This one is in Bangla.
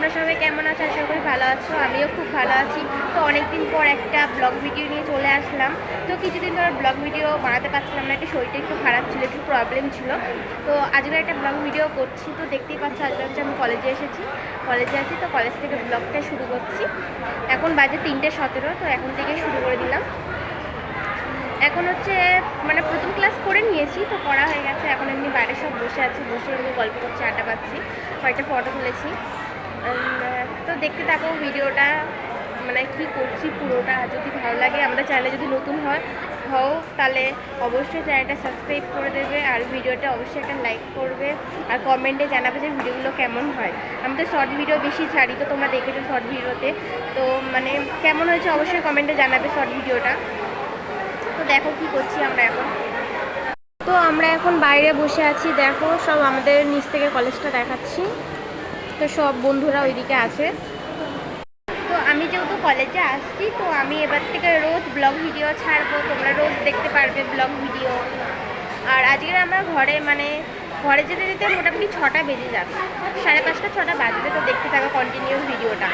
তোমরা সবাই কেমন আছো? আশা করি ভালো আছো। আমিও খুব ভালো আছি। তো অনেকদিন পর একটা ব্লগ ভিডিও নিয়ে চলে আসলাম। তো কিছুদিন ধরে ব্লগ ভিডিও বানাতে পারছিলাম না, একটু শরীরটা একটু খারাপ ছিল, একটু প্রবলেম ছিল। তো আজকে একটা ব্লগ ভিডিও করছি। তো দেখতেই পাচ্ছ আজকে হচ্ছে আমি কলেজে এসেছি, কলেজে আছি। তো কলেজ থেকে ব্লগটা শুরু করছি। এখন বাজে 3:17, তো এখন থেকে শুরু করে দিলাম। এখন হচ্ছে মানে প্রথম ক্লাস করে নিয়েছি, তো পড়া হয়ে গেছে। এখন এমনি বাইরে সব বসে আছি, বসে এমনি গল্প করছি, আড্ডা পাচ্ছি, কয়েকটা ফটো তুলেছি। তো দেখতে থাকো ভিডিওটা, মানে কী করছি পুরোটা। যদি ভালো লাগে, আমাদের চ্যানেলে যদি নতুন হও তাহলে অবশ্যই চ্যানেলটা সাবস্ক্রাইব করে দেবে, আর ভিডিওটা অবশ্যই একটা লাইক করবে, আর কমেন্টে জানাবে যে ভিডিওগুলো কেমন হয়। আমি তো শর্ট ভিডিও বেশি ছাড়ি, তো তোমরা দেখেছো শর্ট ভিডিওতে, তো মানে কেমন হয়েছে অবশ্যই কমেন্টে জানাবে শর্ট ভিডিওটা। তো দেখো কি করছি আমরা এখন। তো আমরা এখন বাইরে বসে আছি, দেখো সব আমাদের নিচ থেকে কলেজটা দেখাচ্ছি। তো সব বন্ধুরা ওইদিকে আছে। তো আমি যেহেতু কলেজে আসছি, তো আমি এবার থেকে রোজ ব্লগ ভিডিও ছাড়বো, তোমরা রোজ দেখতে পারবে ব্লগ ভিডিও। আর আজকে আমরা ঘরে যেতে যেতে মোটামুটি 6টা বেজে যাবে, 5:30 6টা বাজবে। তো দেখতে থাকো কন্টিনিউস ভিডিওটা।